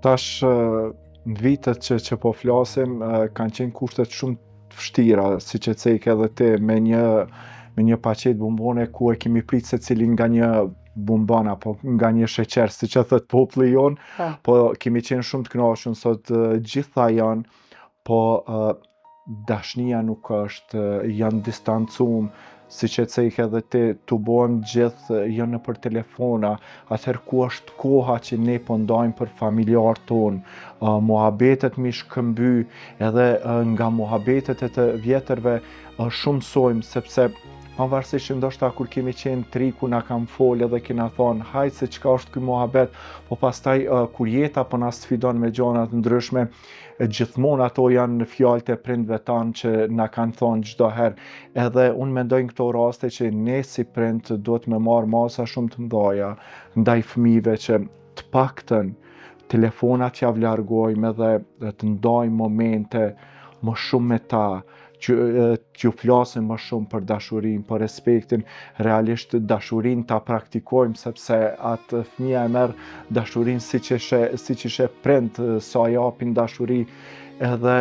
Tash në vitet që po flasim, kanë qenë kushtet shumë të vështira, siç e cek edhe ti, me një paqet bombone ku e kemi prit secili nga një bombon apo nga një sheqer, siç e thot populli jon, po kemi qenë shumë të kënaqur sot gjitha janë, po dashnia nuk është, janë distancuar, siç e cek edhe ti, tu bojmë gjithë jo nëpër telefona, atëherë ku është koha që ne po ndajmë për familjarët tonë, muhabetet mi shkëmby, edhe nga muhabetet e të vjetërve shumë mësojmë, sepse pavarësisht që ndoshta kur kemi qenë tri ku na kam folë edhe kena thonë hajt se çka është ky muhabet, po pastaj kur jeta po na sfidon me gjëra të ndryshme, gjithmonë ato janë fjalët e prindve tanë që na kanë thonë çdo herë. Edhe unë mendoj në këto raste që ne si prind duhet me marrë masa shumë të mëdha ndaj fëmijëve që të paktën telefonat ja vlargojmë edhe të ndajmë momente më shumë me ta, që flasim më shumë për dashurinë, për respektin, realisht dashurinë ta praktikojmë, sepse atë fëmia e merr dashurinë siç ishe prind, sa japin dashuri, edhe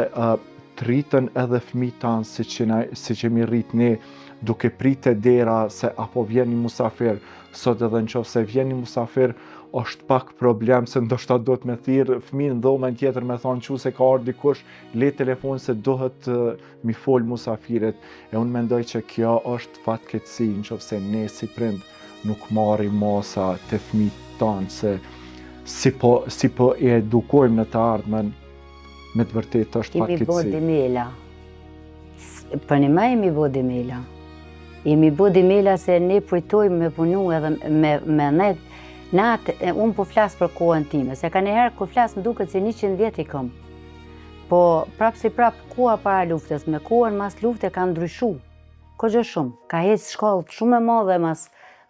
të rritën edhe fëmijët tanë siç jemi rrit ne, duke pritë dera se apo vjen një musafir, sot edhe nëse vjen një musafir, është pak problem se ndoshta do të me thirr fëmijën dhomën tjetër me thonë çu se ka ardhur dikush, le telefon se duhet mi fol musafiret. E unë mendoj që kjo është fatkeqësi nëse ne si prind nuk marrim masa te fëmijët tanë se si po e edukojmë në të ardhmen, me të vërtetë është fatkeqësi. Jemi bo demela. Për një më jemi bo demela. Jemi bo demela se ne pritojmë me punu edhe me net. Unë po flasë për kohën time, se ka njëherë kur flasë më duket se 100 vjet i kam. Po prapë si prapë koha para luftës, me kohën mas lufte ka ndryshu. Kogjo shumë, ka hecë shkallë shumë e madhe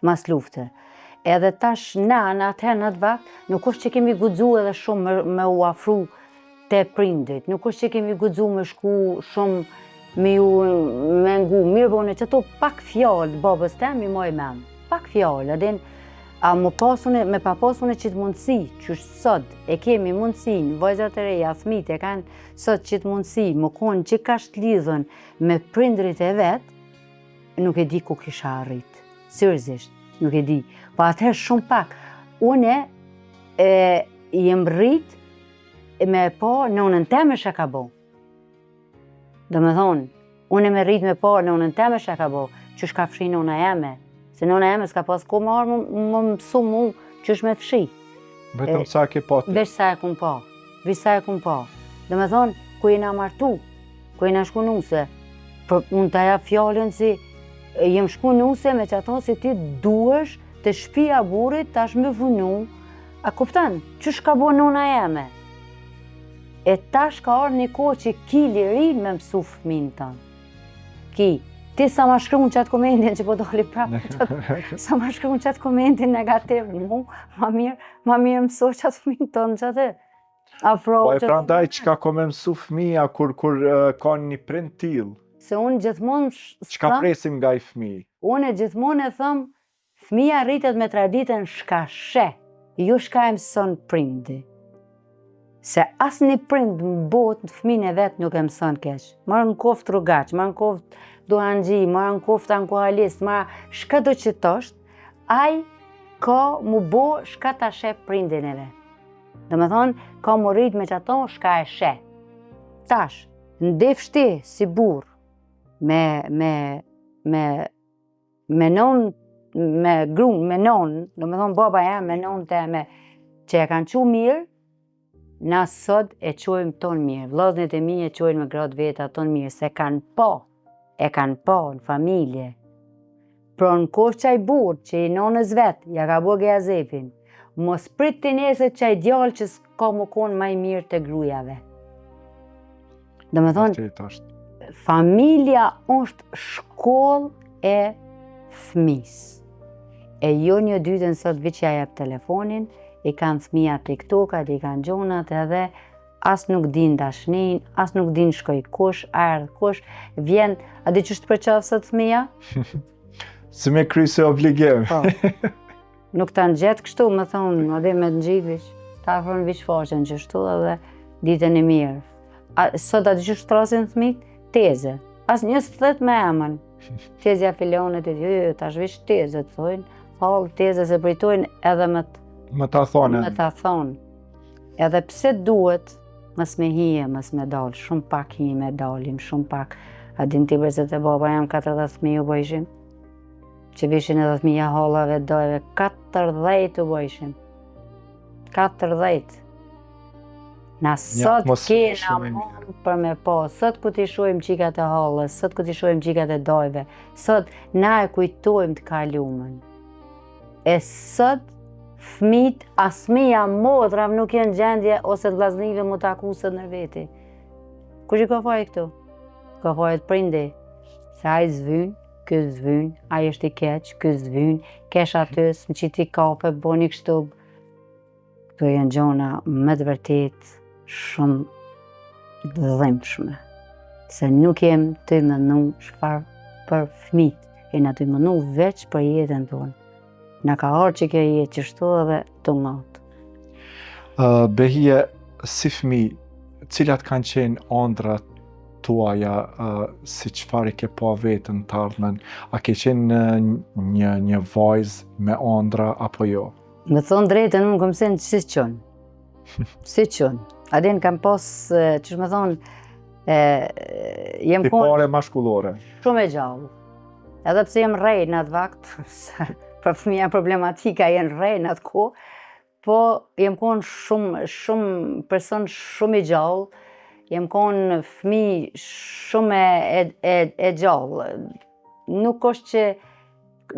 mas lufte. Edhe tash në atëherë në atë vakt, nuk është që kemi guxu edhe shumë me u afru te prindrit, nuk është që kemi guxu me shku shumë me ngu, mirë bone që to pak fjallë babës tem i moj men, pak fjallë, edhe a me pa pasune qitë mundësi, që sot e kemi mundësin, vajzat e reja, fëmijët e kanë sot qitë mundësi, më konë që ka shtlidhën me prindrit e vetë, nuk e di ku kisha arrit, seriozisht, nuk e di. Po atëherë shumë pak, une jem rrit me pa nonën teme shë ka bo. Do me thonë, une me rrit me pa nonën teme shë ka bo, që shka fshi nona jeme. Se nona jeme s'ka pas ko marrë më mësu mu që është me fshi. Vetëm sa ke pati. Veç sa e kum pa. Veç sa e kum pa. Dhe me thonë, ku jena martu, ku jena shku nuse. Unë të aja fjallën si jem shku nuse me që ato si ti duesh të shpia burit tash me vunu. A kuptan, që shka bo nona jeme? E tash ka orë një kohë që ki lirin me mësu fëmin tanë. Ki. Ti sa ma shkruan qatë komentin që po doli prapë, sa ma shkruan qatë komentin negativ, ma mirë mëso qatë fëmijën tonë qatë. Po e prandaj çka ko me mësu fëmija kur ka një prind tillë? Se unë gjithmonë... Çka presim nga i fëmijë? Unë gjithmonë e thëm, fëmija rritet me traditën shka she, jo shka e mëson prindi. Se asë një prind në botë, fëmijën e vetë nuk e mëson keq. Marë në koftë rrugaq, marë në koftë duhanxhi, marë në koftë alkoholist, marë shka do që tosht, aj ka mu bo shka ta she prindin e vetë. Dhe me thonë, ka mu rrit me qato shka e she. Tash, ndefshti si burë, me non, me grunë, me non, dhe me thonë baba jam, me non të me, që e kanë qu mirë, na sot e qojmë tonë mirë, vllaznit e mi e qojnë me gratë veta tonë mirë, se kanë pa në familje. Pro në kohë qaj burë, që i nonës vetë, ja ka bo gazepin, mos prit të nese qaj djallë që s'ka më konë maj mirë të grujave. Dhe me thonë, familja është shkollë e fëmis. E jo një dytën sot vi që ja jep telefonin, i kanë fëmija TikTokat, i kanë gjonat edhe as nuk din dashnin, as nuk din shkoj kush, ardh kush, vjen, a di që shtë përqafë sot fëmija? Si me kry se obligim. Nuk të në gjetë kështu, më thonë, a di me të ngjivish. ta afrojnë viçfaqen që shtu edhe ditën e mirë. Sot aty që shtrasin fëmijët, teze. As një s'thet me emën. Tezja filonet, jo, tash vish teze, thojnë. Hall teze se pritojnë edhe Më ta thonë. me ta thonë. Edhe pse duhet, mës me hije, mës me dalë, shumë pak hije me dalim, shumë pak. A din ti përse të baba jam 40.000 u bëjshim? Që vishin edhe 10.000 hallave dojve, 40 u bëjshim. 40. Na sot atmosferë kena shumë e mund për me po, sot ku t'i shojmë qikat e hallës, sot ku t'i shojmë qikat e dojve, sot na e kujtojmë të kalumen. E sot fëmit, asmija modrav nuk jenë gjendje ose të vllaznive mu takusët në veti. Kush i ka faj këtu? Ka faj të prindi. Se ai zvyn, ky zvyn, ai është i keq, ky zvyn, kesh atës, më qiti kafe, boni kështu. Këto janë gjona me të vërtet shumë dhimbshme. Se nuk jem të mënu çfarë për fëmijët, jena të mënu veç për jetën tonë. Na ka ardhur që kjo jetë që shtu edhe të matë. Behije, si fëmijë, cilat kanë qenë ëndrat tuaja, si çfarë ke pa vetën të ardhmen? A ke qenë një vajzë me ëndra apo jo? Me thonë drejtën, unë kom sen si qënë. Si qënë. Adin kam pas, që me thonë, jem konë Tipare mashkullore. shumë e gjallë. Edhe pse jem rej në atë vakt, për fëmija problematika jenë rej në atë ko, po jem konë shumë person shumë i gjallë, jem konë fëmij shumë e gjallë. Nuk është që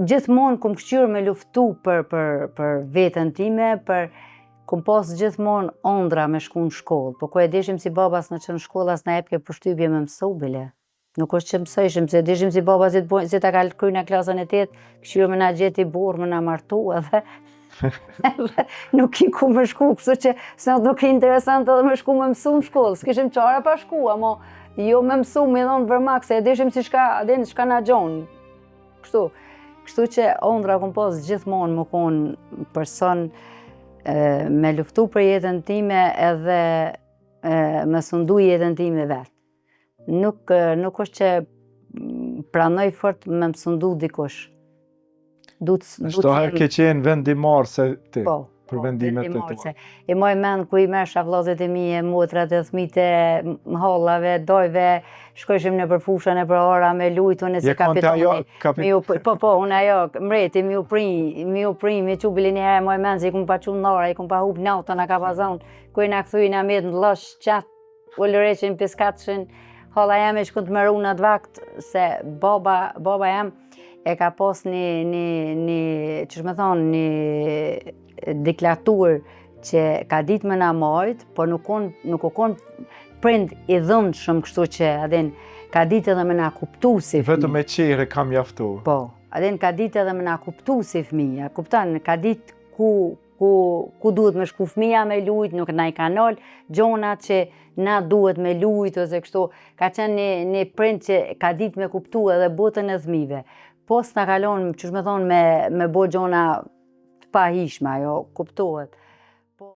gjithmonë kom këshqyrë me luftu për vetën time, kom pas gjithmonë ëndra me shku në shkollë, po ku e dishim si babas në që në shkollas na jep ke përshtypje me mësu bile. Nuk është që mësojshim, se dishim si baba si ta ka kryna klasën e 8, këshqyrë me na gjeti burë, me na martu edhe nuk i ku me shku, kështu që se nuk i interesant edhe me shku me mësu në shkollë, s'kishim qara pa shku, amo jo me mësu, me dhonë vërmak, se e dishim si shka na gjonë, kështu që ëndra kom pas gjithmonë më konë person me luftu për jetën time edhe me sundu jetën time vetë. Nuk është që pranoj fort me më sundu dikush. Çdo herë ke qenë vendimar se ti, Po, për vendimet e tua. se i moj mend ku i mesha vllazet e mije, motrat e fëmijët e hallave, dojve, shkojshim në për fusha, në për ora me lujtu nëse kapitoni. Unë ajo, mreti, mi u pri, mi qu bilin e herë, moj mend se i kum pa qu nara, i kum pa hub nautën, a ka pazon, ku i na kthuj na met në losh, qatë, ullëreqin, piskatëshin, halla jam e shkun të mëru në atë vakt, se baba jam e ka pas një që shme thonë, një deklatur që ka ditë me na majt, po nuk u konë prind i dhëmë shumë kështu që adin ka ditë edhe me na kuptu si fëmija. Vetëm me qire kam jaftu. Po, adin ka ditë edhe me na kuptu si fëmija, kuptan, ka ditë ku duhet me shku fëmija me lujt, nuk na i kanal gjona që na duhet me lujt ose kështu, ka qenë një prind që ka ditë me kuptu edhe botën e fëmive. Po s'na kalon, që shme thonë, me bo gjona të pahishme, ajo kuptohet.